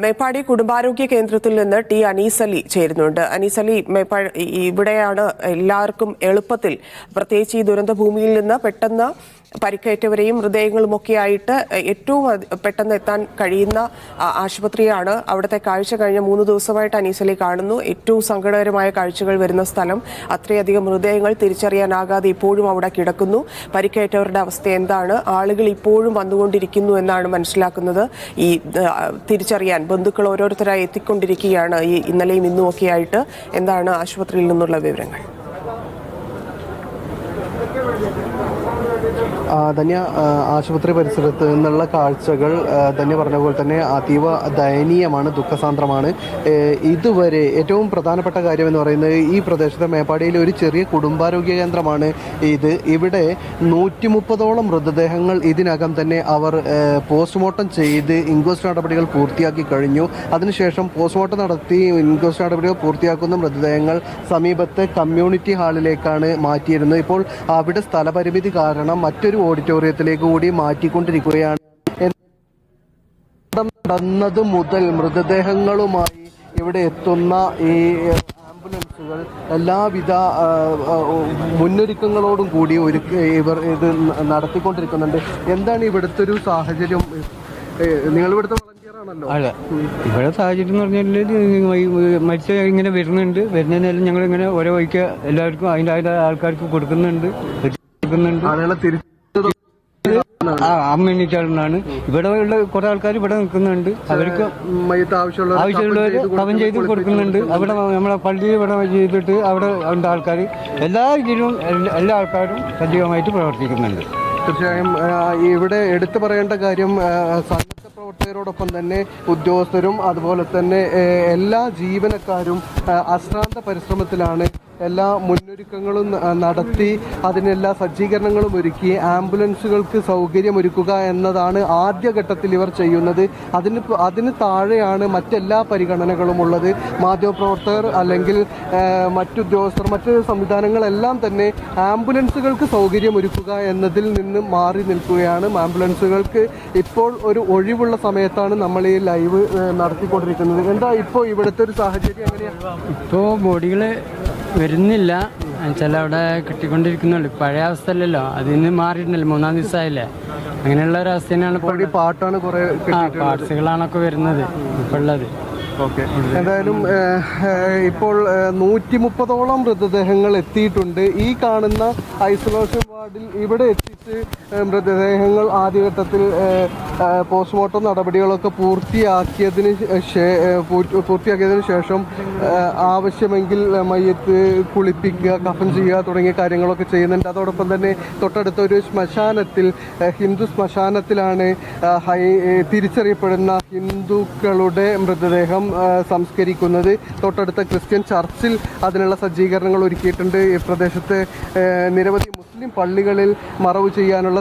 മേപ്പാടി കുടുംബാരോഗ്യ കേന്ദ്രത്തിൽ നിന്ന് ടി അനീസ് അലി ചേരുന്നുണ്ട്. അനീസ് അലി, ഇവിടെയാണ് എല്ലാവർക്കും എളുപ്പത്തിൽ, പ്രത്യേകിച്ച് ഈ ദുരന്ത ഭൂമിയിൽ നിന്ന് പെട്ടെന്ന് പരിക്കേറ്റവരെയും മൃതദേഹങ്ങളുമൊക്കെ ആയിട്ട് ഏറ്റവും പെട്ടെന്ന് എത്താൻ കഴിയുന്ന ആശുപത്രിയാണ്. അവിടുത്തെ കാഴ്ച കഴിഞ്ഞ 3 ദിവസമായിട്ട് അനീസ് അലി കാണുന്നു. ഏറ്റവും സങ്കടകരമായ കാഴ്ചകൾ വരുന്ന സ്ഥലം. അത്രയധികം മൃതദേഹങ്ങൾ തിരിച്ചറിയാനാകാതെ ഇപ്പോഴും അവിടെ കിടക്കുന്നു. പരിക്കേറ്റവരുടെ അവസ്ഥ എന്താണ്? ആളുകൾ ഇപ്പോഴും വന്നുകൊണ്ടിരിക്കുന്നു എന്നാണ് മനസ്സിലാക്കുന്നത്. ഈ തിരിച്ചറിയാൻ ബന്ധുക്കൾ ഓരോരുത്തരായി എത്തിക്കൊണ്ടിരിക്കുകയാണ് ഈ ഇന്നലെയും ഇന്നുമൊക്കെ ആയിട്ട്. എന്താണ് ആശുപത്രിയിൽ നിന്നുള്ള വിവരങ്ങൾ? ധന്യ, ആശുപത്രി പരിസരത്ത് നിന്നുള്ള കാഴ്ചകൾ ധന്യ പറഞ്ഞ പോലെ തന്നെ അതീവ ദയനീയമാണ്, ദുഃഖസാന്ദ്രമാണ്. ഇതുവരെ ഏറ്റവും പ്രധാനപ്പെട്ട കാര്യം എന്ന് പറയുന്നത് ഈ പ്രദേശത്തെ മേപ്പാടിയിലെ ഒരു ചെറിയ കുടുംബാരോഗ്യ കേന്ദ്രമാണ് ഇത്. ഇവിടെ 130ഓളം മൃതദേഹങ്ങൾ ഇതിനകം തന്നെ അവർ പോസ്റ്റ്മോർട്ടം ചെയ്ത് ഇൻക്വസ്റ്റ് നടപടികൾ പൂർത്തിയാക്കി കഴിഞ്ഞു. അതിനുശേഷം പോസ്റ്റ്മോർട്ടം നടത്തി ഇൻക്വസ്റ്റ് നടപടികൾ പൂർത്തിയാക്കുന്ന മൃതദേഹങ്ങൾ സമീപത്തെ കമ്മ്യൂണിറ്റി ഹാളിലേക്കാണ് മാറ്റിയിരുന്നത്. ഇപ്പോൾ അവിടെ സ്ഥലപരിമിതി കാരണം മറ്റൊരു ഓഡിറ്റോറിയത്തിലേക്ക് കൂടി മാറ്റിക്കൊണ്ടിരിക്കുകയാണ്. നടന്നത് മുതൽ മൃതദേഹങ്ങളുമായി ഇവിടെ എത്തുന്ന ഈ ആംബുലൻസുകൾ എല്ലാവിധ മുന്നൊരുക്കങ്ങളോടും കൂടി ഇവർ ഇത് നടത്തിക്കൊണ്ടിരിക്കുന്നുണ്ട്. എന്താണ് ഇവിടുത്തെ ഒരു സാഹചര്യം? നിങ്ങൾ ഇവിടുത്തെ അല്ല, ഇവിടെ സാഹചര്യം എന്ന് പറഞ്ഞാൽ മരിച്ച ഇങ്ങനെ വരുന്നതിനെല്ലാം ഞങ്ങൾ ഇങ്ങനെ ഓരോ വഴിക്ക് എല്ലാവർക്കും അതിൻ്റെ ആൾക്കാർക്ക് കൊടുക്കുന്നുണ്ട്. അമ്മേണിച്ചാണ് ഇവിടെ ഉള്ള കുറെ ആൾക്കാർ ഇവിടെ നിൽക്കുന്നുണ്ട്. അവർക്ക് ആവശ്യമുള്ളവർ കവം ചെയ്ത് കൊടുക്കുന്നുണ്ട്. അവിടെ നമ്മളെ പള്ളി ഇവിടെ ചെയ്തിട്ട് അവിടെ ഉണ്ട് ആൾക്കാർ. എല്ലാ രീതിയിലും എല്ലാ ആൾക്കാരും സജീവമായിട്ട് പ്രവർത്തിക്കുന്നുണ്ട്. തീർച്ചയായും ഇവിടെ എടുത്തു പറയേണ്ട കാര്യം, സന്നദ്ധ പ്രവർത്തകരോടൊപ്പം തന്നെ ഉദ്യോഗസ്ഥരും അതുപോലെ തന്നെ എല്ലാ ജീവനക്കാരും അശ്രാന്ത പരിശ്രമത്തിലാണ്. എല്ലാ മുന്നൊരുക്കങ്ങളും നടത്തി അതിനെല്ലാ സജ്ജീകരണങ്ങളും ഒരുക്കി ആംബുലൻസുകൾക്ക് സൗകര്യമൊരുക്കുക എന്നതാണ് ആദ്യഘട്ടത്തിൽ ഇവർ ചെയ്യുന്നത്. അതിന് താഴെയാണ് മറ്റെല്ലാ പരിഗണനകളും ഉള്ളത്. മാധ്യമപ്രവർത്തകർ അല്ലെങ്കിൽ മറ്റുദ്യോഗസ്ഥർ, മറ്റ് സംവിധാനങ്ങളെല്ലാം തന്നെ ആംബുലൻസുകൾക്ക് സൗകര്യമൊരുക്കുക എന്നതിൽ നിന്ന് മാറി നിൽക്കുകയാണ്. ആംബുലൻസുകൾക്ക് ഇപ്പോൾ ഒരു ഒഴിവുള്ള സമയത്താണ് നമ്മൾ ഈ ലൈവ് നടത്തിക്കൊണ്ടിരിക്കുന്നത്. എന്താ ഇപ്പോൾ ഇവിടുത്തെ ഒരു സാഹചര്യം എങ്ങനെയാണ്? ഇപ്പോൾ ബോഡികള് വരുന്നില്ല, ചില അവിടെ കിട്ടിക്കൊണ്ടിരിക്കുന്നുള്ളൂ. പഴയ അവസ്ഥ അല്ലല്ലോ, അതിന് മാറിയിട്ടുണ്ടല്ലോ. 3-ാം ദിവസമായില്ലേ. അങ്ങനെയുള്ള ഒരു അവസ്ഥ തന്നെയാണ് ഇപ്പോൾ. പാട്ടാണ് കുറെ പാർട്സുകളാണൊക്കെ വരുന്നത് ഇപ്പോൾ ഉള്ളത്. ഓക്കെ, എന്തായാലും ഇപ്പോൾ 130ഓളം മൃതദേഹങ്ങൾ എത്തിയിട്ടുണ്ട്. ഈ കാണുന്ന ഐസൊലേഷൻ വാർഡിൽ ഇവിടെ എത്തിച്ച് മൃതദേഹങ്ങൾ ആദ്യഘട്ടത്തിൽ പോസ്റ്റ്മോർട്ടം നടപടികളൊക്കെ പൂർത്തിയാക്കിയതിന് ശേഷം ആവശ്യമെങ്കിൽ മയ്യത്ത് കുളിപ്പിക്കുക, കഫൻ ചെയ്യുക തുടങ്ങിയ കാര്യങ്ങളൊക്കെ ചെയ്യുന്നുണ്ട്. അതോടൊപ്പം തന്നെ തൊട്ടടുത്ത ഒരു ശ്മശാനത്തിൽ, ഹിന്ദു ശ്മശാനത്തിലാണ് തിരിച്ചറിയപ്പെടുന്ന ഹിന്ദുക്കളുടെ മൃതദേഹം സംസ്കരിക്കുന്നത്. തൊട്ടടുത്ത ക്രിസ്ത്യൻ ചർച്ചിൽ അതിനുള്ള സജ്ജീകരണങ്ങൾ ഒരുക്കിയിട്ടുണ്ട്. ഈ പ്രദേശത്തെ നിരവധി മുസ്ലിം പള്ളികളിൽ മറവ് ചെയ്യാനുള്ള